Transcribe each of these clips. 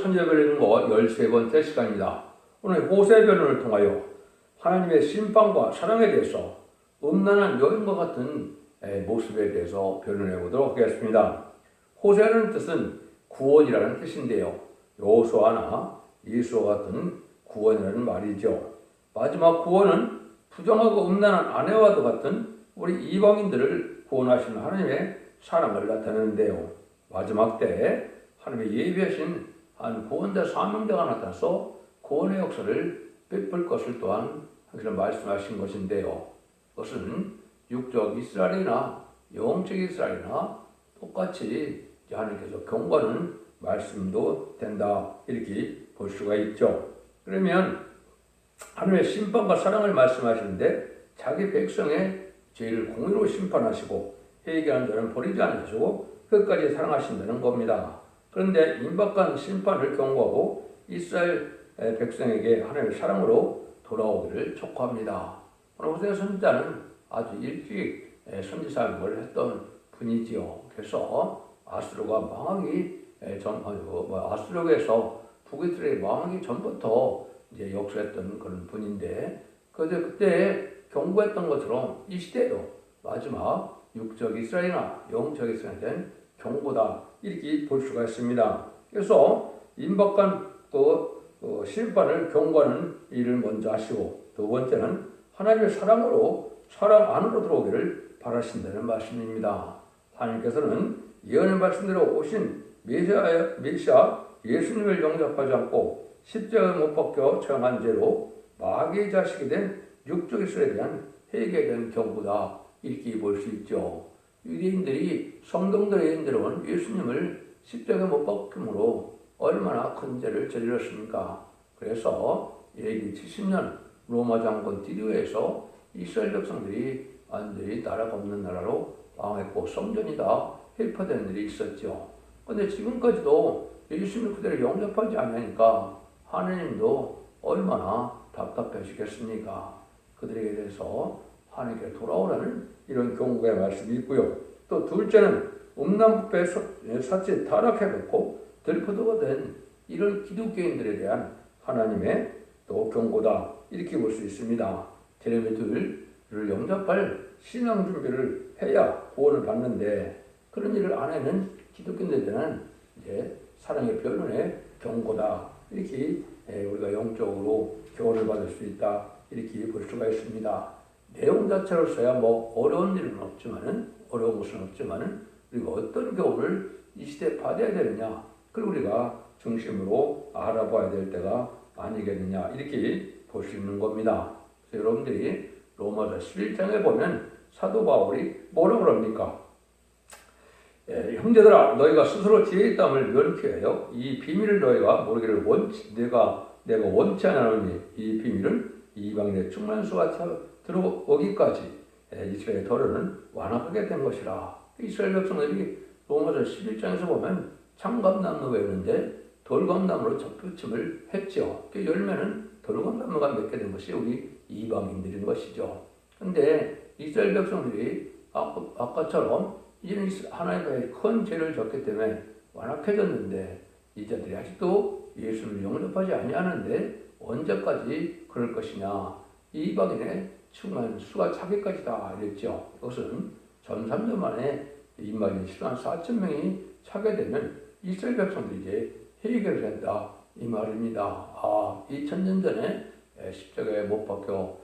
천재별인고 13번째 시간입니다. 오늘 호세 변론을 통하여 하나님의 심판과 사랑에 대해서 음란한 여인과 같은 모습에 대해서 변론해 보도록 하겠습니다. 호세라는 뜻은 구원이라는 뜻인데요. 여호수아나 예수와 같은 구원이라는 말이죠. 마지막 구원은 부정하고 음란한 아내와도 같은 우리 이방인들을 구원하시는 하나님의 사랑을 나타내는데요. 마지막 때에 하나님의 예비하신 한 구원자 사명자가 나타나서 구원의 역사를 베풀 것을 또한 하나님께서 말씀하신 것인데요. 그것은 육적 이스라엘이나 영적 이스라엘이나 똑같이 하나님께서 경고하는 말씀도 된다, 이렇게 볼 수가 있죠. 그러면 하나님의 심판과 사랑을 말씀하시는데 자기 백성의 죄를 공의로 심판하시고 회개하는 자는 버리지 않으시고 끝까지 사랑하신다는 겁니다. 그런데 임박한 심판을 경고하고 이스라엘 백성에게 하나님의 사랑으로 돌아오기를 촉구합니다. 호세 선지자는 아주 일찍 선지사역을 했던 분이지요. 그래서 아수르가 망하기 아수르에서 북이스라엘이 망하기 전부터 이제 역사했던 그런 분인데, 그때 경고했던 것처럼 이 시대도 마지막 육적 이스라엘이나 영적 이스라엘에 대한 경고다, 이렇게 볼 수가 있습니다. 그래서 임박한 심판을 경고하는 일을 먼저 하시고, 두 번째는 하나님의 사랑으로 사랑 안으로 들어오기를 바라신다는 말씀입니다. 하나님께서는 예언의 말씀대로 오신 메시아 예수님을 영접하지 않고 십자가에 못 박혀 처형한 죄로 마귀의 자식이 된 육적 이스라엘에 대한 회개에 대한 경고다, 이렇게 볼 수 있죠. 유대인들이 성경들의 예언대로 예수님을 십자가에 못 박힘으로 얼마나 큰 죄를 저질렀습니까? 그래서 AD 70년 로마 장군 디디오에서 이스라엘 백성들이 완전히 나라가 없는 나라로 망했고 성전이 다 회파되는 일이 있었죠. 그런데 지금까지도 예수님 그대로 영접하지 않으니까 하나님도 얼마나 답답하시겠습니까? 그들에게 대해서 하나님께 돌아오라는 이런 경고의 말씀이 있고요. 또 둘째는 음란부패 사치에 타락해놓고 들포도가 된 이런 기독교인들에 대한 하나님의 또 경고다, 이렇게 볼 수 있습니다. 제레미야를 영접할 신앙 준비를 해야 구원을 받는데, 그런 일을 안 하는 기독교인들에 대한 이제 사랑의 변론의 경고다, 이렇게 우리가 영적으로 교훈을 받을 수 있다, 이렇게 볼 수가 있습니다. 내용 자체로서야 어려운 일은 어려운 것은 없지만은 우리가 어떤 교훈을 이 시대에 받아야 되느냐, 그걸 우리가 중심으로 알아봐야 될 때가 아니겠느냐, 이렇게 볼 수 있는 겁니다. 그래서 여러분들이 로마서 11장에 보면 사도 바울이 뭐라고 합니까? 형제들아, 너희가 스스로 지혜 있다함을 면피하여 이 비밀을 너희가 모르기를 내가 원치 않으니 이 비밀은 이방인의 충만한 수가 들어오기까지 이스라엘의 더러는 완악하게 된 것이라. 이스라엘 백성들이 로마서 11장에서 보면 창감나무 외우는데 돌감나무로 접붙임을 했죠. 그 열매는 돌감나무가 맺게 된 것이 우리 이방인들인 것이죠. 그런데 이스라엘 백성들이 아까처럼 이제는 하나님과의 큰 죄를 졌기 때문에 완악해졌는데, 이자들이 아직도 예수를 영접하지 아니하는데 언제까지 그럴 것이냐, 이방인의 충만 수가 차기까지다, 이랬죠. 이것은 전 3년 만에 이방인 10만 4천 명이 차게 되면 이스라엘 백성들이 이제 해결을 한다, 이 말입니다. 2000년 전에 십자가에 못 박혀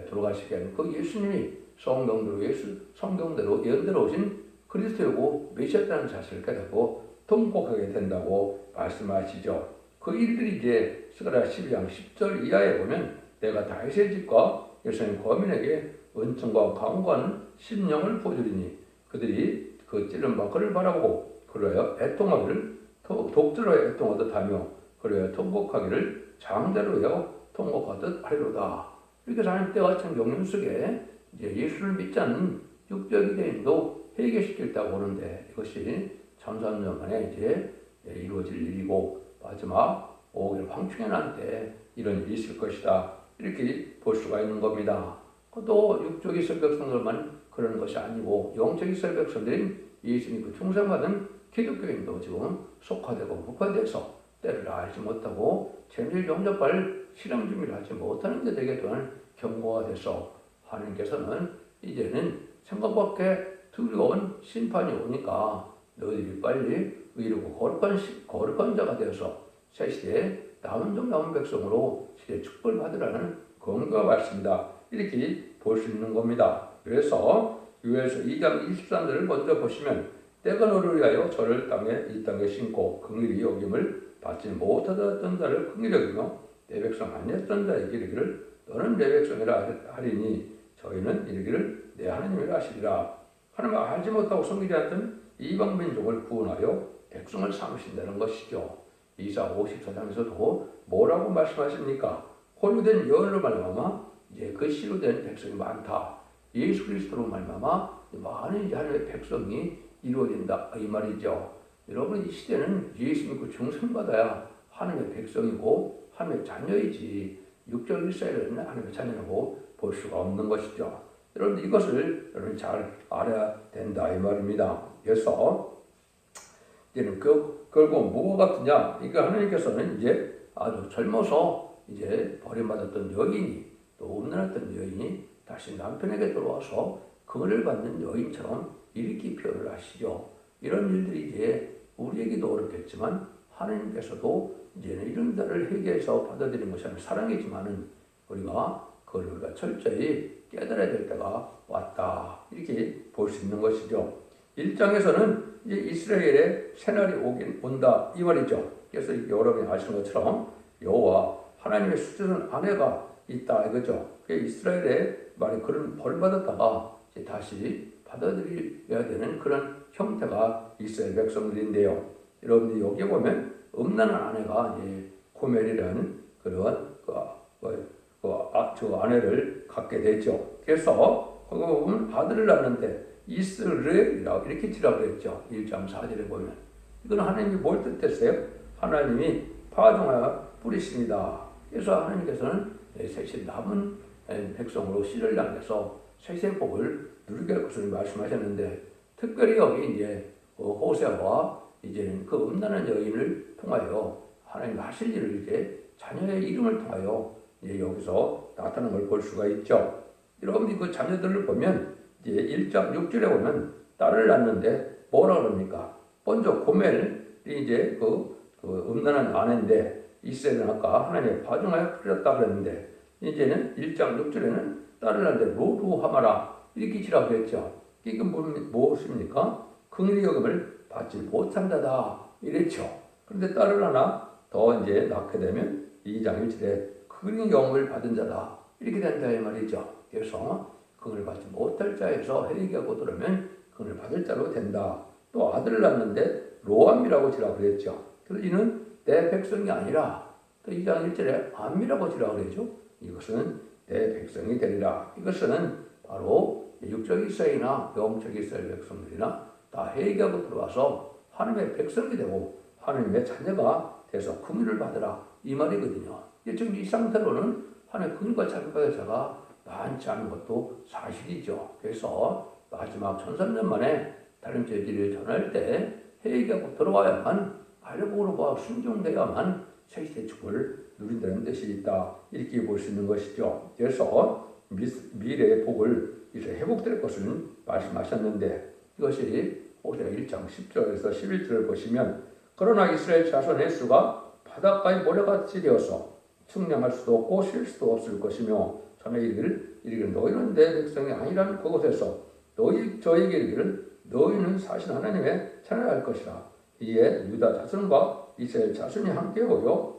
돌아가시게 한 그 예수님이 성경대로 예언대로 오신 그리스도이고 메시아라는 사실을 깨닫고 통곡하게 된다고 말씀하시죠. 그 일들이 이제 스가랴 12장 10절 이하에 보면 내가 다윗의 집과 예루살렘 거민에게 은총과 강구하는 심령을 보여주리니 그들이 그 찌른 바그를 바라보고 그러하여 애통하기를 독주로 애통하듯 하며 그러하여 통곡하기를 장자로 하여 통곡하듯 하리로다. 이렇게 하나님 때와 같은 경륜 속에 이제 예수를 믿지 않는 육적 유대인도 회개시켰다고 보는데, 이것이 참 3년 만에 이제 이루어질 일이고 마지막 5일 황충의 난 때 이런 일이 있을 것이다, 이렇게 볼 수가 있는 겁니다. 또 육적 이스라엘 백성들만 그러는 것이 아니고 영적 이스라엘 백성들인 예수님 그 충성받은 기독교인도 지금 속화되고 부패돼서 때를 알지 못하고 재미를 영접할 실험 준비를 하지 못하는 자들에게 또한 경고가 돼서 하나님께서는 이제는 생각밖에 두려운 심판이 오니까 너희들이 빨리 의롭고 거룩한 자가 되어서 새 시대에 남은 종 남은 백성으로 시대 축복을 받으라는 권고가 말씀이다. 이렇게 볼 수 있는 겁니다. 그래서 요엘서 2장 23절을 먼저 보시면 때가 너를 위하여 저를 이 땅에 심고 긍휼히 여김을 받지 못하던 자를 긍휼히 여기며 내 백성 아니었던 자에게 이르기를 너는 내 백성이라 하리니 저희는 이르기를 내 하나님이라 하시리라. 하나님을 알지 못하고 섬기지 않던 이방 민족을 구원하여 백성을 삼으신다는 것이죠. 이사 54장에서도 뭐라고 말씀하십니까? 홀로된 예언으로 말미암아 이제 그 씨로 된 백성이 많다. 예수 그리스도로 말미암아 많은 하나님의 백성이 이루어진다 이 말이죠. 여러분 이 시대는 예수 믿고 중생받아야 하나님의 백성이고 하나님의 자녀이지 육적 이스라엘은 하나님의 자녀라고 볼 수가 없는 것이죠. 여러분 이것을 여러분 잘 알아야 된다 이 말입니다. 그래서 이제는 결국 뭐가 같으냐? 이거 하나님께서는 이제 아주 젊어서 이제 버림받았던 여인이 또 음란했던 여인이 다시 남편에게 돌아와서 긍휼을 받는 여인처럼 이렇게 표현을 하시죠. 이런 일들이 이제 우리에게도 어렵겠지만 하나님께서도 이제는 이런 자를 회개해서 받아들이는 것이 아니라 사랑이지만은 우리가 그걸 우리가 철저히 깨달아야 될 때가 왔다. 이렇게 볼 수 있는 것이죠. 1장에서는 이제 이스라엘의 새날이 온다 이 말이죠. 그래서 여러분이 아시는 것처럼 여호와 하나님의 수많은 아내가 있다 이거죠. 이스라엘의 말이 그런 벌받았다가 이제 다시 받아들여야 되는 그런 형태가 이스라엘 백성들인데요. 여러분들이 여기 보면 음란한 아내가 이제 고멜이라는 그런 저 아내를 갖게 되죠. 그래서 거기 보면 아들을 낳는데 이스라엘이라고 이렇게 지라고 했죠. 1장 4절에 보면 이건 하나님이 뭘 뜻했어요? 하나님이 파종하여 뿌리십니다. 그래서 하나님께서는 셋이 남은 백성으로 씨를 남겨서 셋의 복을 누리게 할 것을 말씀하셨는데 특별히 여기 이제 호세아와 이제는 그 음란한 여인을 통하여 하나님 하실 일을 이제 자녀의 이름을 통하여 이제 여기서 나타나는 걸 볼 수가 있죠. 여러분이 그 자녀들을 보면 이제 1장 6절에 보면 딸을 낳는데 뭐라 그럽니까? 먼저 고멜이 이제 그 음란한 아내인데 이스라엘은 아까 하나님의 파종하여 뿌렸다 그랬는데 이제는 1장 6절에는 딸을 낳는데 로루하마라 이렇게 지라고 했죠. 이게 무엇입니까? 긍휼히 여김을 받지 못한 자다 이랬죠. 그런데 딸을 하나 더 이제 낳게 되면 2장 1절에 긍휼히 여김을 받은 자다 이렇게 된다 이 말이죠. 그래서 긍휼을 받지 못할 자에서 회개하고 들으면 긍휼을 받을 자로 된다. 또 아들을 낳는데 로암이라고 지라고 그랬죠. 그래서 이는 내 백성이 아니라 또 2장 1절에 암이라고 지라고 그랬죠. 이것은 내 백성이 되리라. 이것은 바로 육적 이스라엘이나 영적 이스라엘 백성들이나 다 회개하고 들어와서 하나님의 백성이 되고 하나님의 자녀가 돼서 긍휼을 받으라 이 말이거든요. 지금 이 상태로는 하나님의 긍휼과 자비받을 자가 많지 않은 것도 사실이죠. 그래서 마지막 1300년 만에 다른 죄들을 전할 때 회개하고 들어와야만 알고로가 순종되어야만 새시대 축복을 누린다는 뜻이 있다. 이렇게 볼 수 있는 것이죠. 그래서 미래의 복을 이제 회복될 것을 말씀하셨는데 이것이 호세아 1장 10절에서 11절을 보시면 그러나 이스라엘 자손의 수가 바닷가의 모래같이 되어서 측량할 수도 없고 쉴 수도 없을 것이며 전에 이르기를 너희는 내 백성이 아니라는 그곳에서 저에게 이르기를 너희는 사실 하나님의 찬양할 것이라. 이에 유다 자손과 이스라엘 자손이 함께 모여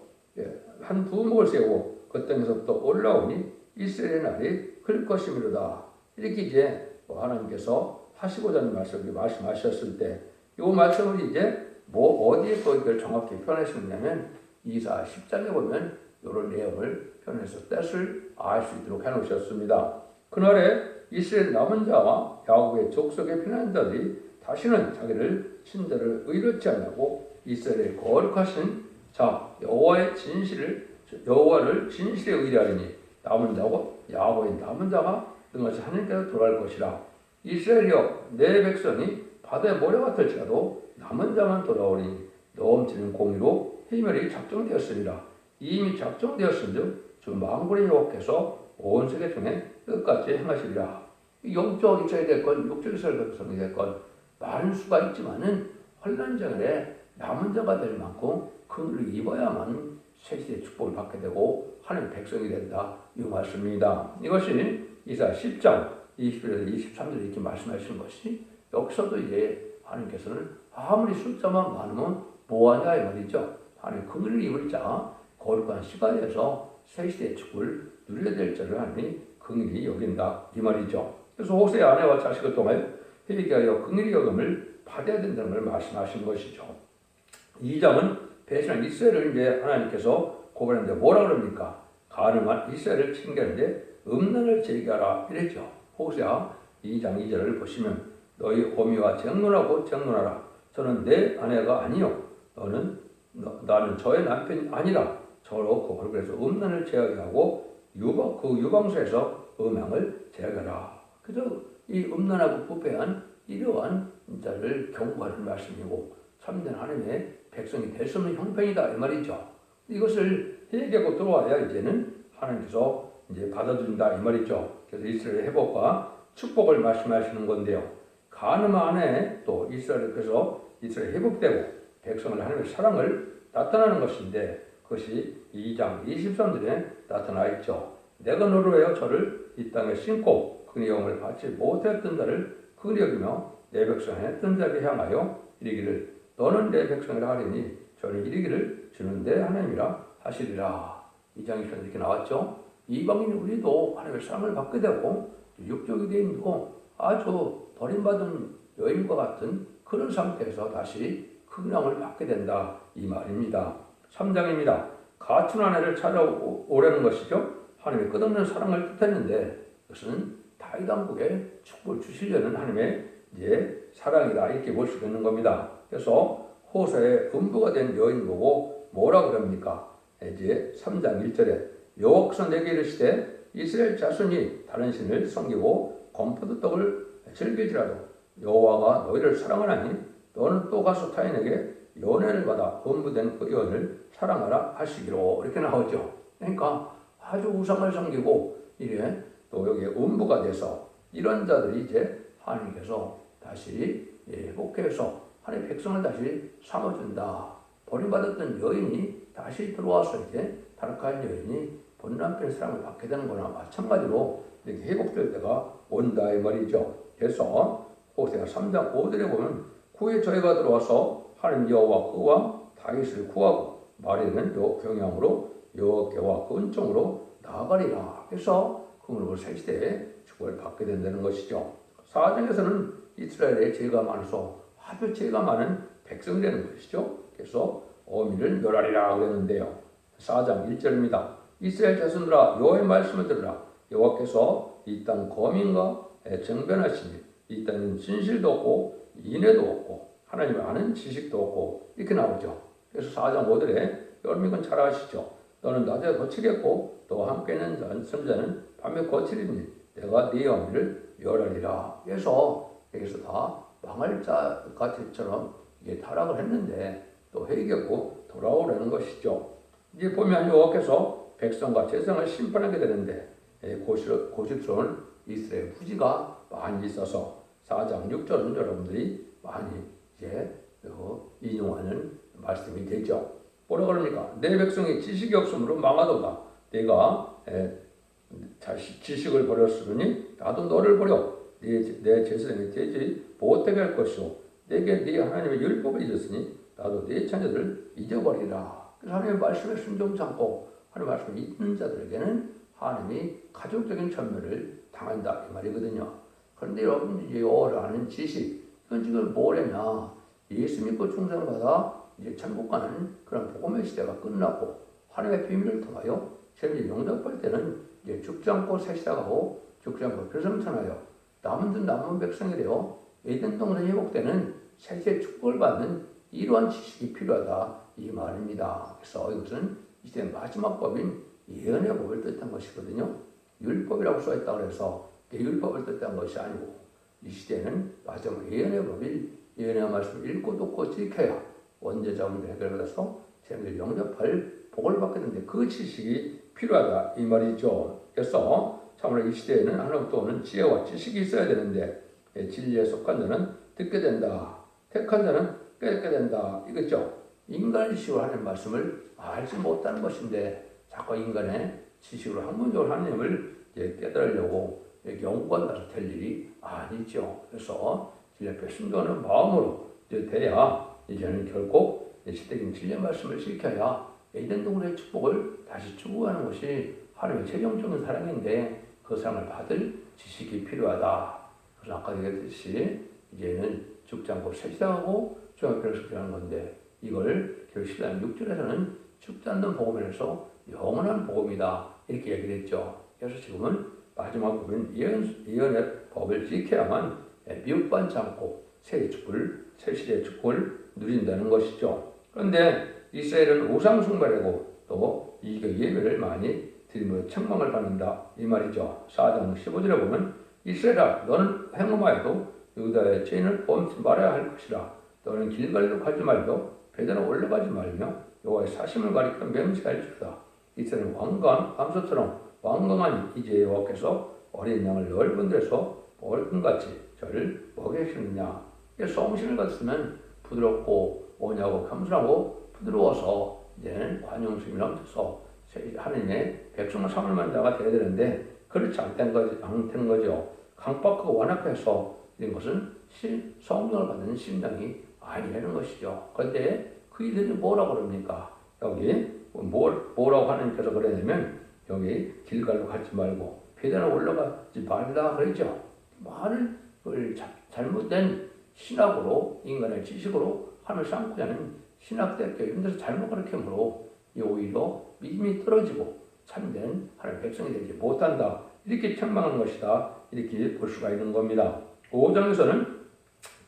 한 부목을 세우고 그 땅에서부터 올라오니 이스라엘의 날이 클 것이므로다. 이렇게 이제 하나님께서 하시고자 하는 말씀을 말씀하셨을 때 이 말씀을 이제 어디에 이걸 정확히 표현하시느냐면 이사 10장에 보면 이런 내용을 표현해서 뜻을 알 수 있도록 해놓으셨습니다. 그날에 이스라엘 남은 자와 야곱의 족속의 피난자들이 다시는 자기를 신자를 의롭지 않냐고 이스라엘의 거룩하신 자 여호와를 진실에 의뢰하리니 남은 자고 야곱의 남은 자가 등같이 하나님께로 돌아갈 것이라. 이스라엘이여 내 백성이 바다의 모래 같을지라도 남은 자만 돌아오니 넘치는 공의로 해멸이 작정되었습니다. 이미 작정되었은즉 주 만군의 여호와께서 온 세계 중에 끝까지 행하시리라. 영적 있어야 될 건, 육적 있어야 될 건 많은 수가 있지만은 환난장에 남은 자가 될 만큼 그를 입어야만 새시의 축복을 받게 되고 하나님의 백성이 된다. 이 말씀입니다. 이것이 이사야 10장 21절에서 23절에 이렇게 말씀하시는 것이 여기서도 이제 하나님께서는 아무리 숫자만 많으면 뭐하냐 이 말이죠. 하나님 그를 입을 자 거룩한 시간에서 새시대의 축복을 누려야 될 자를 하나님이 긍휼히 여긴다 이 말이죠. 그래서 호세의 아내와 자식을 통하여 회개하여 긍휼히 여김을 받아야 된다는 걸 말씀하신 것이죠. 2장은 배신한 이스라엘을 이제 하나님께서 고발했는데 뭐라 그럽니까? 가늠한 이스라엘을 칭찬하는데 음란을 제기하라 이랬죠. 호세아 2장 2절을 보시면 너희 어미와 쟁론하고 쟁론하라. 저는 내 아내가 아니요 나는 저의 남편이 아니라 저로 고발을 그래서 음란을 제하게 하고 그 유방소에서 음양을 제하라. 그래서 이 음란하고 부패한 이러한 자를 경고하는 말씀이고 참된 하나님의 백성이 될 수 없는 형편이다 이 말이죠. 이것을 회개하고 들어와야 이제는 하나님께서 이제 받아준다 이 말이죠. 그래서 이스라엘의 회복과 축복을 말씀하시는 건데요. 가늠 안에 또 이스라엘께서 이스라엘 회복되고 백성을 하나님의 사랑을 나타나는 것인데 그것이 2장 23절에 나타나 있죠. 내가 너로 하여 저를 이 땅에 심고 그의 영을 받지 못했던 자를 긍휼히 여기며 내 백성에 했던 자에게 향하여 이르기를 너는 내 백성이라 하리니 저는 이르기를 주는 내 하나님이라 하시리라. 2장 23절에 이렇게 나왔죠. 이방인 우리도 하나님의 사랑을 받게 되고 육적이 되어 있고 아주 버림받은 여인과 같은 그런 상태에서 다시 긍휼을 받게 된다 이 말입니다. 3장입니다. 가춘 아내를 찾아오려는 것이죠. 하나님의 끝없는 사랑을 뜻했는데 그것은 다윗 왕국에 축복을 주시려는 하나님의 이제 사랑이다 이렇게 볼 수 있는 겁니다. 그래서 호세의 음부가 된 여인 보고 뭐라 그럽니까? 이제 3장 1절에 여호와께서 내게 이르시되 이스라엘 자손이 다른 신을 섬기고 건포도 떡을 즐기지라도 여호와가 너희를 사랑하나니 너는 또 가서 타인에게 연애를 받아 음부된 그 여인을 사랑하라 하시기로 이렇게 나오죠. 그러니까 아주 우상을 섬기고 이래 또 여기에 음부가 돼서 이런 자들이 이제 하나님께서 다시 회복해서 하나님의 백성을 다시 삼아준다. 버림받았던 여인이 다시 들어와서 이제 타락한 여인이 본 남편의 사랑을 받게 되는 거나 마찬가지로 이렇게 회복될 때가 온다 이 말이죠. 그래서 호세아 3장 5절에 보면 후에 저희가 들어와서 하나님 여호와 그와 다윗을 구하고 말에는 경향으로 여호와께와 그 은총으로 나아가리라. 그래서 그물을 새 시대에 축복을 받게 된다는 것이죠. 4장에서는 이스라엘의 죄가 많아서 아주 죄가 많은 백성이 되는 것이죠. 그래서 어미를 멸하리라 그랬는데요. 4장 1절입니다. 이스라엘 자손들아 여호와의 말씀을 들으라. 여호와께서 이 땅 거민과 정변하시니 이 땅은 진실도 없고 인애도 없고 하나님을 아는 지식도 없고 이렇게 나오죠. 그래서 4장 5절에 여러분은 잘 아시죠. 너는 낮에 거칠겠고 너와 함께 있는 선자는 밤에 거칠이니 내가 네 어미를 멸하리라. 그래서 여기서 다 망할 자 같이처럼 이게 타락을 했는데 또 회개하고 돌아오라는 것이죠. 이제 보면 여호와께서 백성과 제사장을 심판하게 되는데 고집스러운 이스라엘 후지가 많이 있어서 4장 6절은 여러분들이 많이 이제 인용하는 말씀이 되죠. 뭐라 그럽니까? 내 백성이 지식이 없으므로 망하도다. 내가 지식을 버렸으니 나도 너를 버려 내 제사장이 되지 못하게 할 것이오. 내게 네 하나님의 율법을 잊었으니 나도 네 자녀들을 잊어버리라. 그래서 하나님의 말씀에 순종치 않고 하나님의 말씀을 잊는 자들에게는 하나님이 가족적인 천멸을 당한다 이 말이거든요. 그런데 여러분 이제 여호와를 아는 지식 이건 지금 뭐냐면 예수 믿고 충성을 받아 이제 천국 가는 그런 복음의 시대가 끝났고 하나님의 비밀을 통하여 현재 영접할 때는 이제 죽지 않고 새 시작하고 죽지 않고 결성천하여 남은 백성이 되어 에덴 동산이 회복되는 새시의 축복을 받는 이러한 지식이 필요하다 이 말입니다. 그래서 이것은 이 시대의 마지막 법인 예언의 법을 뜻한 것이거든요. 율법이라고 써있다고 해서 율법을 뜻한 것이 아니고 이 시대는 마지막 예언의 법인 예언의 말씀을 읽고 듣고 지켜야 원죄자원을 해결받아서 생길 영접할 복을 받게 되는데 그 지식이 필요하다 이 말이죠. 그래서 참으로 이 시대에는 하나님부터 오는 지혜와 지식이 있어야 되는데 진리에 속한 자는 듣게 된다. 택한 자는 깨닫게 된다. 이거죠. 인간의 지식으로 하는 말씀을 알지 못하는 것인데 자꾸 인간의 지식으로 학문적으로 하나님을 깨달으려고 연구한다고 될 일이 아니죠. 그래서 진리 앞에 순종하는 마음으로 돼야 이제는 결국 시대적인 진리의 말씀을 지켜야 에덴 동굴의 축복을 다시 추구하는 것이 하나님의 최종적인 사랑인데 그 사랑을 받을 지식이 필요하다. 그래서 아까 얘기했듯이 이제는 죽지 않고 세시당하고 중학교를 숙지하는 건데 이걸 결국 6절에서는 죽지 않는 복음에서 영원한 복음이다 이렇게 얘기를 했죠. 그래서 지금은 마지막 부분 예언의 법을 지켜야만 미흡받지 않고 새 시대의 축복을 누린다는 것이죠. 그런데 이스라엘은 우상 숭배라고 또 이 예배를 많이 드리며 책망을 받는다 이 말이죠. 4장 15절에 보면 이스라엘아 너는 행음하여도 유다의 죄인을 범치 말아야 할 것이라 너는 길갈로 가지 말고 베드로 올라가지 말며 여호와의 사심을 가리켜 맹세할지어다. 이스라엘은 왕관 암소처럼 왕강하니 이제 여호와께서 어린 양을 넓은 데서 벌금같이 저를 먹이시느냐. 성신을 갖으면 부드럽고 온유하고 겸손하고 부드러워서 이제는 관용심이 넘쳐서 하나님의 백성을 삼을 자가 되어야 되는데 그렇지 않된 거죠. 강박하고 완악해서 이런 것은 성령을 받는 심장이 아니라는 것이죠. 그런데 그 이들이 뭐라고 그럽니까? 여기 뭐라고 하나님께서 그러냐면 여기 길갈로 가지 말고 베드로 올라가지 말라 그러죠. 말을 잘못된 신학으로 인간의 지식으로 하나님을 삼고자 하는 신학대학교 이런 데서 잘못 가르침으로 오히려 믿음이 떨어지고 참된 하나님의 백성이 되지 못한다. 이렇게 책망하는 것이다. 이렇게 볼 수가 있는 겁니다. 5장에서는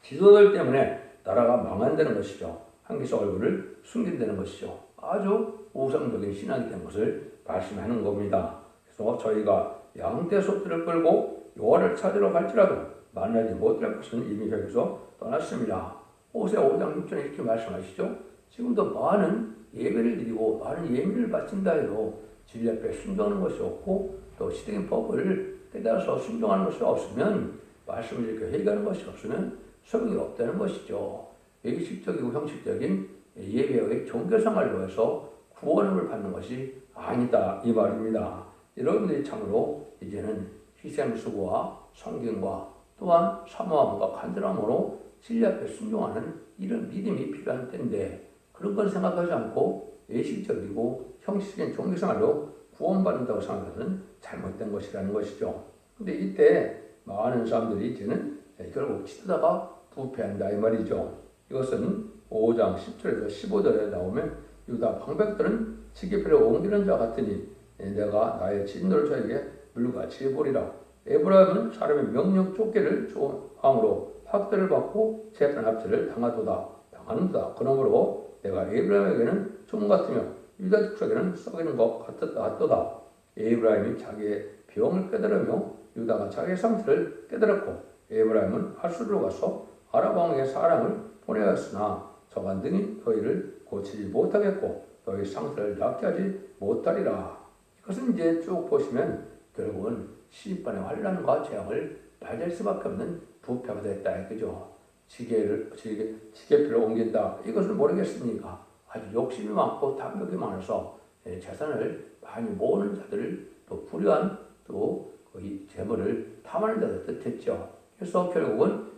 지도들 때문에 나라가 망한다는 것이죠. 한계서 얼굴을 숨긴다는 것이죠. 아주 우상적인 신앙이 된 것을 말씀하는 겁니다. 그래서 저희가 양떼 소떼를 끌고 여호와를 찾으러 갈지라도 만나지 못할 것은 이미 여기서 떠났습니다. 호세아 5장 6절에 이렇게 말씀하시죠. 지금도 많은 예배를 드리고 많은 예물을 바친다 해도 진리 앞에 순종하는 것이 없고 또 시대적인 법을 깨달아서 순종하는 것이 없으면 말씀을 이렇게 회개하는 것이 없으면 소용이 없다는 것이죠. 의식적이고 형식적인 예배의 종교생활로 해서 구원을 받는 것이 아니다 이 말입니다. 여러분들이 참으로 이제는 희생수고와 성경과 또한 사모함과 간절함으로 진리 앞에 순종하는 이런 믿음이 필요한 때인데 그런 걸 생각하지 않고 의식적이고 형식적인 종교생활로 구원받는다고 생각하는 잘못된 것이라는 것이죠. 근데 이때 많은 사람들이 이제는 결국 치다가 부패한다 이 말이죠. 이것은 5장 10절에서 15절에 나오면 유다 방백들은 지기표를 옮기는 자 같으니 내가 나의 진노를 저에게 물같이 해보리라. 에브라임은 사람의 명령 쫓기를 좋아함으로 학대를 받고 재판 합체를 당하는도다. 그러므로 내가 에브라임에게는 종 같으며 유다 족속에게는 썩이는 것 같도다. 에브라임이 자기의 병을 깨달으며 유다가 자기의 상태를 깨달았고 에브라임은 하수르로 가서 아랍 왕에게 사람을 보내었으나 저가 능히 너희를 고치지 못하겠고 너희 상태를 낫게 하지 못하리라. 이것은 이제 쭉 보시면 결국은 심판의 환난과 재앙을 맞을 수밖에 없는 부패가 됐다. 그죠? 지게표를 옮긴다. 이것을 모르겠습니까? 아주 욕심이 많고 탐욕이 많아서 재산을 많이 모으는 자들을 또 불의한 또 이 재물을 탐하는 자들 뜻했죠. 그래서 결국은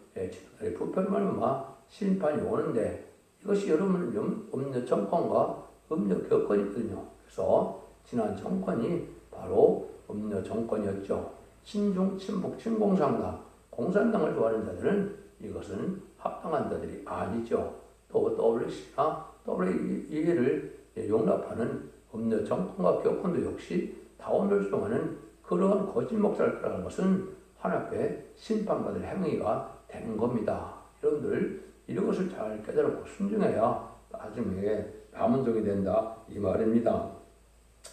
부패로 말미암아 심판이 오는데 이것이 여러분 음녀 정권과 음녀 교권이거든요. 그래서 지난 정권이 바로 음녀 정권이었죠. 친중, 친북, 친공산당, 공산당을 좋아하는 자들은 이것은 합당한 자들이 아니죠. 또 WC나 WE를 용납하는 음녀 정권과 교권도 역시 다원별성하는 그러한 거짓 목사를 따라가는 것은 하나님 앞에 심판받을 행위가 되는 겁니다. 여러분들 이런 것을 잘 깨달고 순종해야 나중에 남은종이 된다 이 말입니다.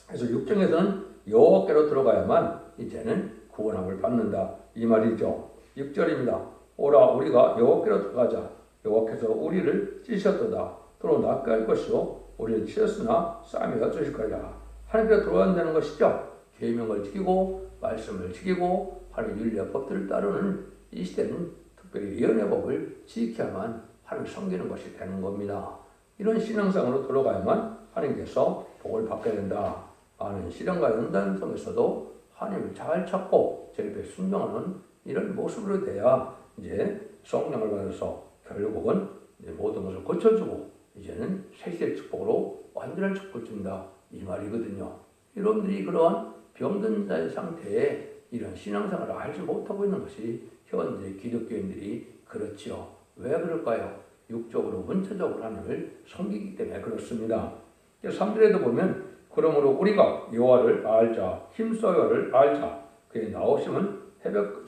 그래서 6장에서는 여호와께로 들어가야만 이제는 구원함을 받는다 이 말이죠. 6절입니다. 오라 우리가 여호와께로 들어가자. 여호와께서 우리를 찢으셨도다. 또로 낫게 할 것이요 우리를 치셨으나 싸매어 주실 거리라. 하나님께로 돌아간다는 것이죠. 계명을 지키고 말씀을 지키고 하나님의 윤리와 법들을 따르는 이 시대는 특별히 예언의 법을 지켜야만 하나님을 섬기는 것이 되는 겁니다. 이런 신앙상으로 돌아가야만 하나님께서 복을 받게 된다 하는 시련과 연단 속에서도 하나님을 잘 찾고 제 옆에 순종하는 이런 모습으로 돼야 이제 성령을 받아서 결국은 이제 모든 것을 고쳐주고 이제는 새시대 축복으로 완전한 축복을 준다 이 말이거든요. 여러분들이 그러한 병든 자의 상태에 이런 신앙생활을 알지 못하고 있는 것이 현재 기독교인들이 그렇지요. 왜 그럴까요? 육적으로 문체적으로 하나님을 섬기기 때문에 그렇습니다. 3절에도 보면 그러므로 우리가 여호와를 알자 힘써여를 알자 그의 나오심은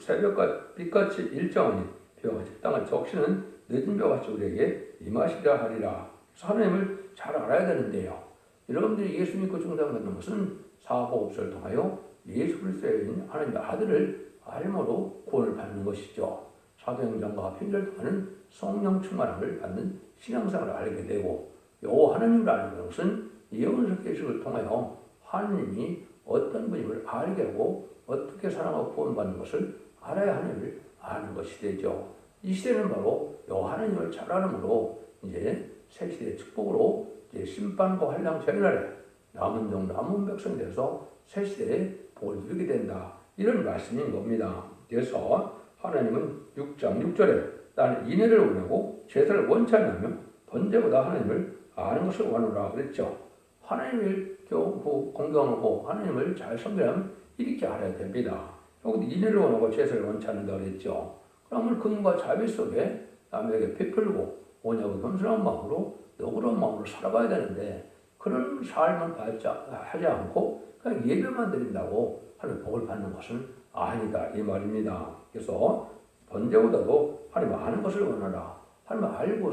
새벽과 빛같이 일정하니 비와 같이 땅을 적시는 늦은 비와 같이 우리에게 임하시려 하리라. 그래서 하나님을 잘 알아야 되는데요. 여러분들이 예수 믿고 중생받는 것은 사복음서를 통하여 예수 그리스도의 하나님의 아들을 알므로 구원을 받는 것이죠. 사도행전과 편지를 통하는 성령 충만함을 받는 신앙생활을 알게 되고 요 하나님을 아는 것은 예언서 계시를 통하여 하나님이 어떤 분임을 알게 하고 어떻게 사랑하고 구원받는 것을 알아야 하나님을 아는 것이 되죠. 이 시대는 바로 요 하나님을 잘 알므로 이제 새 시대의 축복으로 이제 심판과 환랑 재날에 남은 종 남은 백성이 돼서 새 시대에 복을 누리게 된다. 이런 말씀인 겁니다. 그래서 하나님은 6장 6절에 나는 인애를 원하고 제사를 원치 않으며 번제보다 하나님을 아는 것을 원하노라 그랬죠. 하나님을 공경하고 하나님을 잘 섬기려면 이렇게 알아야 됩니다. 여기도 인애를 원하고 제사를 원치 않는다 그랬죠. 그러면 근과 자비 속에 남에게 베풀고 오냐고 겸손한 마음으로 너그러운 마음으로 살아가야 되는데 그런 삶을 하지 않고 그냥 예배만 드린다고 하나님 복을 받는 것은 아니다 이 말입니다. 그래서 번제보다도 하나님 아는 것을 원하라. 하나님 알고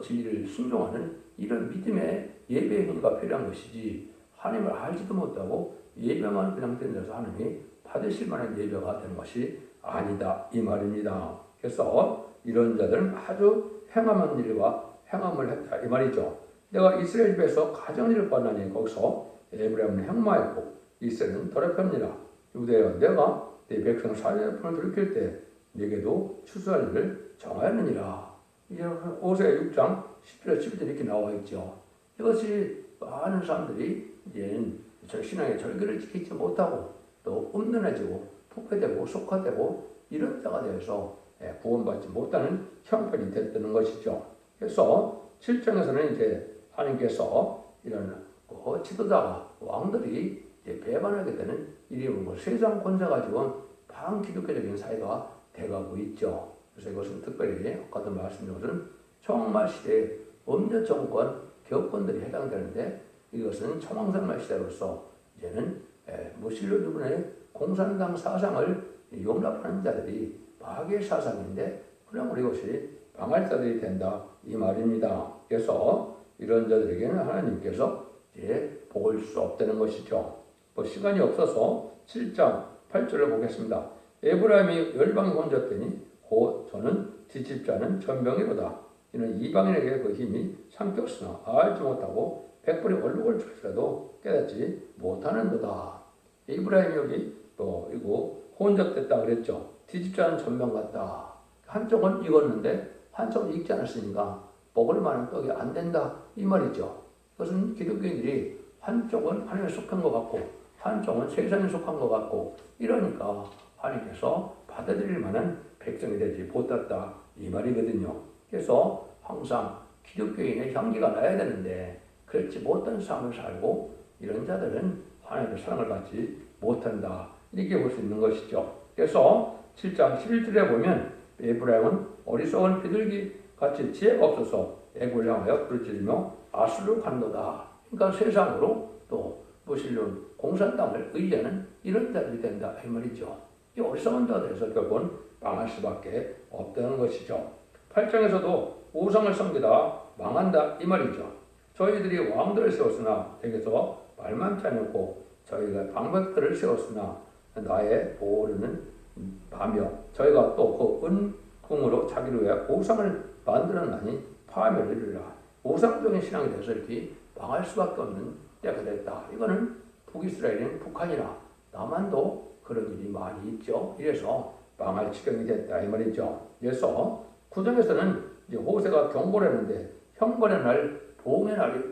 진리를 순종하는 이런 믿음의 예배의 행위가 필요한 것이지 하나님을 알지도 못하고 예배만 그냥 드린다서 하나님이 받으실 만한 예배가 되는 것이 아니다 이 말입니다. 그래서 이런 자들은 아주 행함한 일과 행함을 했다 이 말이죠. 내가 이스라엘 집에서 가정일을 받나니 거기서 에브라임은 행마했고 이스라엘은 더럽혔니라. 유대여 내가 내 백성 사회fun을 돌이킬 때 네게도 추수할 일을 정하였느니라. 이제 오세아 6장 10절 11절 이렇게 나와 있죠. 이것이 많은 사람들이 이제 신앙의 절기를 지키지 못하고 또 음란해지고 부패되고 속화되고 이런 자가 되어서 구원받지 못하는 형편이 됐다는 것이죠. 그래서 7장에서는 이제 하나님께서 이런 지도자가 왕들이 이제 배반하게 되는 일이 세상 권세 가지고 반기독교적인 사회가 돼가고 있죠. 그래서 이것은 특별히 아까도 말씀드린 것은 청왕말 시대의 음녀 정권, 교권들이 해당되는데 이것은 청왕상말 시대로서 이제는 무신론 부분의 공산당 사상을 용납하는 자들이 마귀의 사상인데 그러므로 이것이 방할 자들이 된다 이 말입니다. 그래서 이런 자들에게는 하나님께서 이제 복을 줄 수 없다는 것이죠. 시간이 없어서 7장 8절을 보겠습니다. 에브라임이 열방에 혼졌더니 곧 저는 뒤집자는 전병이로다. 이는 이방인에게 그 힘이 삼켰으나 알지 못하고 백불이 얼룩을 줄지라도 깨닫지 못하는도다. 에브라임이 여기 또 이거 혼잡됐다 그랬죠. 뒤집자는 전병 같다. 한쪽은 익었는데 한쪽은 익지 않았으니까 먹을 만한 떡이 안 된다 이 말이죠. 그것은 기독교인들이 한쪽은 하나님에 속한 것 같고 한쪽은 세상에 속한 것 같고 이러니까 하나님께서 받아들일 만한 백성이 되지 못했다 이 말이거든요. 그래서 항상 기독교인의 향기가 나야 되는데 그렇지 못한 삶을 살고 이런 자들은 하나님의 사랑을 받지 못한다 이렇게 볼 수 있는 것이죠. 그래서 7장 11절에 보면 에브라임은 어리석은 비둘기 같이 지혜가 없어서 애굽을 향하여 부르짖으며 아수르로 간도다. 그러니까 세상으로 또 무신론 공산당을 의지하는 이런 자들이 된다 이 말이죠. 이 어리석은 자들에서 결국은 망할 수밖에 없다는 것이죠. 8장에서도 우상을 섬기다 망한다 이 말이죠. 저희들이 왕들을 세웠으나 댁에서 말만치 않고 저희가 방백들을 세웠으나 나의 보호는 하며 저희가 또 그 은궁으로 자기를 위해 우상을 만들었나니 파멸을 이르라. 우상적인 신앙이 돼서 이렇게 망할 수밖에 없는 때가 됐다. 이거는 북이스라엘인 북한이나 남한도 그런 일이 많이 있죠. 이래서 망할 지경이 됐다 이 말이죠. 그래서 구정에서는 이제 호세가 경고를 했는데 형벌의 날, 보응의 날이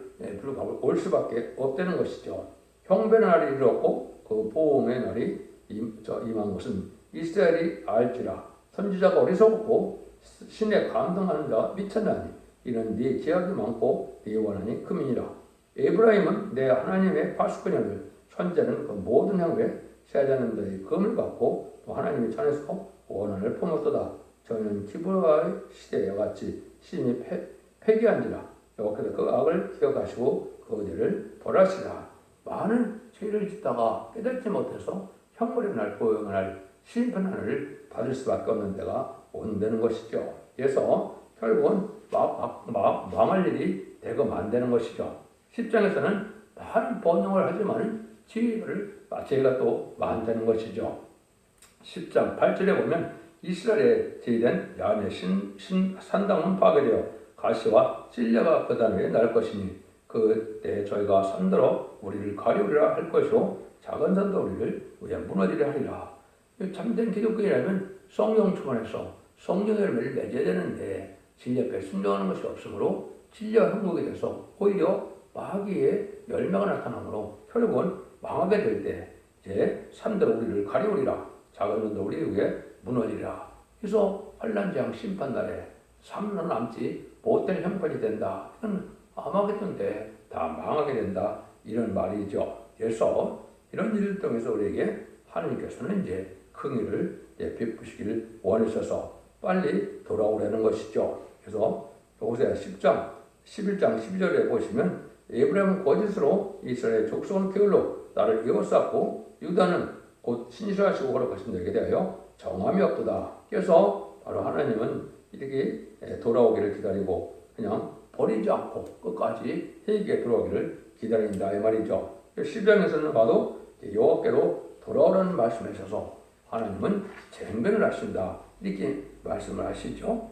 불구하고 올 수밖에 없다는 것이죠. 형벌의 날이 이르렀고 그 보응의 날이 임한 것은 이스라엘이 알지라 선지자가 어리석고 신에 감동하는 자 미쳤나니 이는 네 제약이 많고 네 원한이 크민이라. 에브라임은 내 하나님의 파수꾼을 선지자는 그 모든 향후에 세자는 너희 금을 받고 또 하나님의 전에서 원한을 품었도다. 저희는 기브라의 시대와 같이 신이 폐기한지라. 여호와께서 그 악을 기억하시고 그 어디를 벌하시라. 많은 죄를 짓다가 깨닫지 못해서 형벌의 날, 보응의 날, 심판을 받을 수밖에 없는 때가 온다는 것이죠. 그래서 결국은 망할 일이 대거 만드는 것이죠. 10장에서는 많은 번영을 하지만 죄가 또 많다는 것이죠. 10장 8절에 보면 이스라엘에 제의된 야훼 산당은 파괴되어 가시와 찔레가 그 단위에 날 것이니 그때 저희가 산더러 우리를 가리우리라 할 것이요 작은 산도 우리를 위해 무너지려 하리라. 참된 기독교인이라면 성령 충만해서 성령의 열매를 맺어야 되는데 진리 앞에 순종하는 것이 없으므로 진리와 형국이 돼서 오히려 마귀의 열매가 나타나므로 결국은 망하게 될 때 이제 산더러 우리를 가리우리라 작은 산도 우리 위에 무너지리라. 그래서 환난재앙 심판날에 삶은 남지 못될 형편이 된다. 이건 아마겟돈 때 다 망하게 된다. 이런 말이죠. 그래서 이런 일을 통해서 우리에게 하나님께서는 이제 긍휼을 베푸시기를 원하셔서 빨리 돌아오라는 것이죠. 그래서 호세아 10장, 11장, 12절에 보시면 에브라임은 거짓으로 이스라엘의 족속은 게을러 나를 에워쌌고 유다는 곧 신실하시고 거룩하신 자에게 대하여 정함이 없도다. 그래서 바로 하나님은 이렇게 돌아오기를 기다리고 그냥 버리지 않고 끝까지 회개에 돌아오기를 기다린다 이 말이죠. 10장에서는 봐도 여호와께로 돌아오라는 말씀을 하셔서 하나님은 쟁변을 하신다 이렇게 말씀을 하시죠.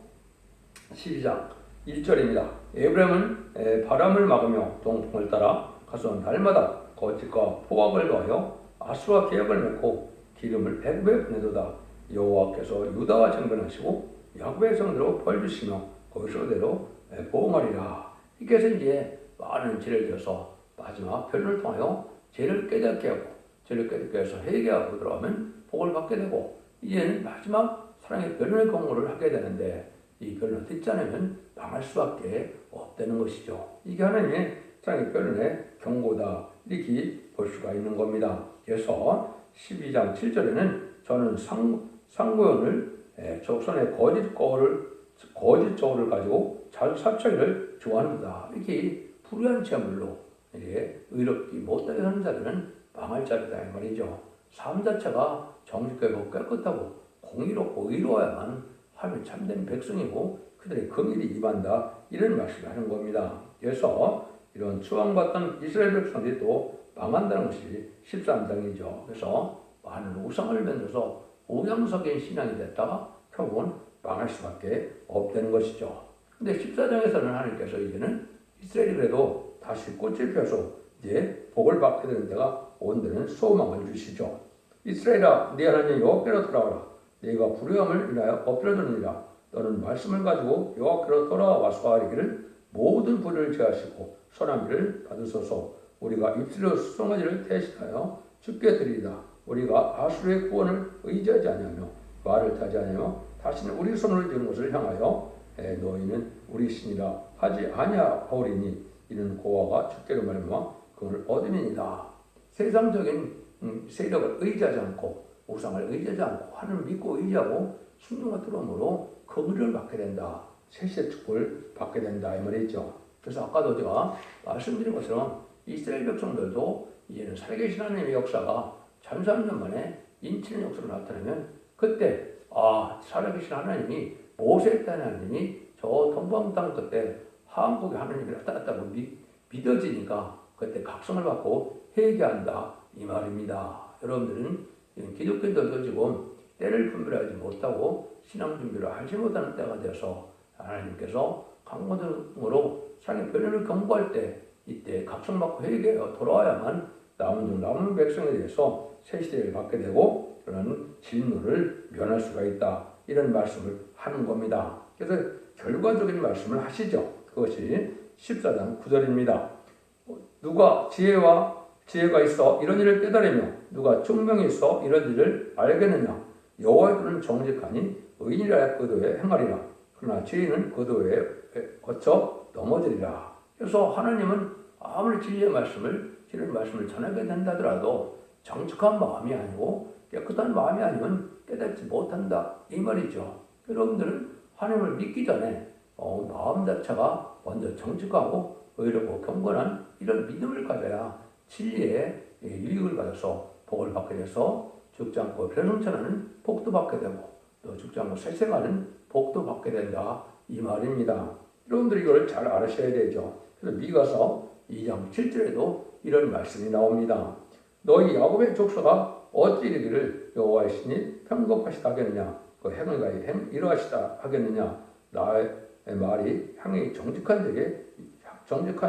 12장 1절입니다. 에브라임은 바람을 막으며 동풍을 따라 가서 날마다 거짓과 포악을 더하여 아수와 계약을 맺고 기름을 배급에 보내도다. 여호와께서 유다와 쟁변하시고 야곱의 성대로 벌 주시며 거기서대로 보응하리라. 이께서 이제 많은 죄를 지어서 마지막 변론을 통하여 죄를 깨닫게 하고 죄를 깨닫게 해서 회개하고 들어가면 복을 받게 되고 이제는 마지막 사랑의 변론의 공로를 하게 되는데 이 변론을 듣지 않으면 망할 수밖에 없다는 것이죠. 이게 하나님의 사랑의 변론의 경고다 이렇게 볼 수가 있는 겁니다. 그래서 12장 7절에는 저는 상고연을 적선의 거짓 저울을 가지고 사처기를 좋아합니다. 이렇게 불의한 재물로 의롭지 못하게 하는 자들은 망할 자리다 이 말이죠. 삶 자체가 정직하고 깨끗하고 공의롭고 의로워야만 하나님의 참된 백성이고 그들의 긍휼이 임한다 이런 말씀을 하는 겁니다. 그래서 이런 추앙받던 이스라엘 백성들이 또 망한다는 것이 13장이죠. 그래서 많은 우상을 만들어서 오양석인 신앙이 됐다가 결국은 망할 수밖에 없다는 것이죠. 근데 14장에서는 하나님께서 이제는 이스라엘이 그래도 다시 꽃을 펴서 이제 복을 받게 되는 때가 온다는 소망을 주시죠. 이스라엘아 네 하나님 여호와께로 돌아와라. 네가 불의함을 인하여 엎드려졌느니라. 너는 말씀을 가지고 여호와께로 돌아와서 하리기를 모든 불의를 제하시고 선한 일을 받으소서. 우리가 입술로 수송아지를 대신하여 주께 드리리다. 우리가 아수르의 구원을 의지하지 아니하며 말을 타지 아니하며 다시는 우리 손을 드는 것을 향하여 너희는 우리 신이라 하지 아니하오리니 이는 고아가 주께로 말미암아 그걸 얻음이니라. 세상적인 세력을 의지하지 않고 우상을 의지하지 않고 하나님을 믿고 의지하고 순종과 들어옴으로 긍휼을 받게 된다. 세시의 축복을 받게 된다 이 말이죠. 그래서 아까도 제가 말씀드린 것처럼 이스라엘 백성들도 이제는 살아계신 하나님의 역사가 1300년 만에 인치는 역사로 나타나면 그때 살아계신 하나님이 모세의 땅 하나님이 저 동방 땅 끝에 한국의 하나님이 나타났다고 믿어지니까 그때 각성을 받고 회개한다 이 말입니다. 여러분들은 기독교인들도 지금 때를 분별하지 못하고 신앙 준비를 하지 못하는 때가 되어서 하나님께서 강고등으로 사랑의 변론을 경고할 때 이때 각성받고 회개해 돌아와야만 남은 백성에 대해서 새 시대를 받게 되고 그런 진노를 면할 수가 있다. 이런 말씀을 하는 겁니다. 그래서 결과적인 말씀을 하시죠. 그것이 14장 9절입니다. 누가 지혜가 있어 이런 일을 깨달으며 누가 총명이 있어 이런 일을 알겠느냐. 여호와의 도는 정직하니 의인이라 그도에 행하리라. 그러나 죄인은 그도에 거쳐 넘어지리라. 그래서 하나님은 아무리 진리의 말씀을 전하게 된다더라도 정직한 마음이 아니고 깨끗한 마음이 아니면 깨닫지 못한다 이 말이죠. 여러분들은 하나님을 믿기 전에 마음 자체가 먼저 정직하고 의롭고 경건한 이런 믿음을 가져야 진리의 유익을 받아서 복을 받게 돼서 죽지 않고 배성천하는 복도 받게 되고 또 죽지 않고 살생하는 복도 받게 된다 이 말입니다. 여러분들이 이걸 잘 알으셔야 되죠. 그래서 미가서 2장 7절에도 이런 말씀이 나옵니다. 너희 야곱의 족속아 어찌 이르기를 여호와의 신이 편곡하시다 하겠느냐 그 행위가 이러하시다 하겠느냐 나의 말이 행위 정직한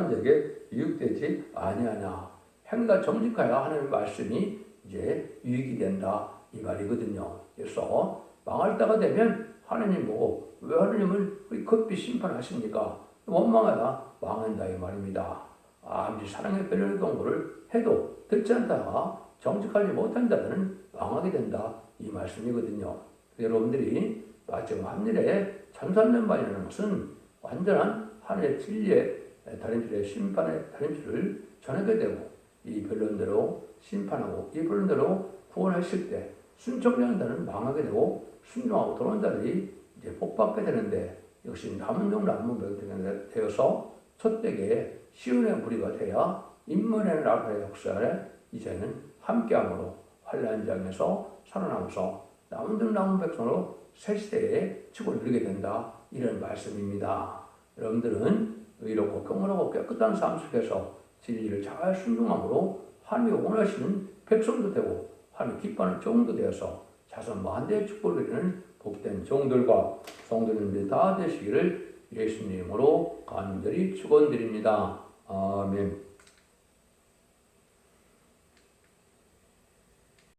자에게 유익되지 아니하냐. 행위가 정직해야 하는 말씀이 이제 유익이 된다 이 말이거든요. 그래서 망할 때가 되면 하나님 보고 왜 하나님을 급히 심판하십니까? 원망하다 망한다 이 말입니다. 아무리 사랑의 배려의 경고를 해도 듣지 않다가 정직하지 못한 자들은 망하게 된다 이 말씀이거든요. 여러분들이 마지막 한일에 참선면반이라는 것은 완전한 하늘의 진리의 다림질의 심판의 다림질을 전하게 되고 이 변론대로 심판하고 이 변론대로 구원하실 때 순종하는 자는 망하게 되고 순종하고 돌아온 자들이 이제 복받게 되는데 역시 남은 백성이 되어서 첫대에 시온의 무리가 되어 인문의 나라의 역사에 이제는 함께함으로 환란장에서 살아남아서 남은 백성으로 새 시대에 축을 누리게 된다 이런 말씀입니다. 여러분들은 의롭고 경건하고 깨끗한 삶 속에서 진리를 잘 순종함으로 하나님이 원하시는 백성도 되고 하나님 기뻐하는 종도 되어서 자손 만대의 축복을 누리는 복된 종들과 성도님들이 다 되시기를 예수님으로 간절히 축원드립니다. 아멘.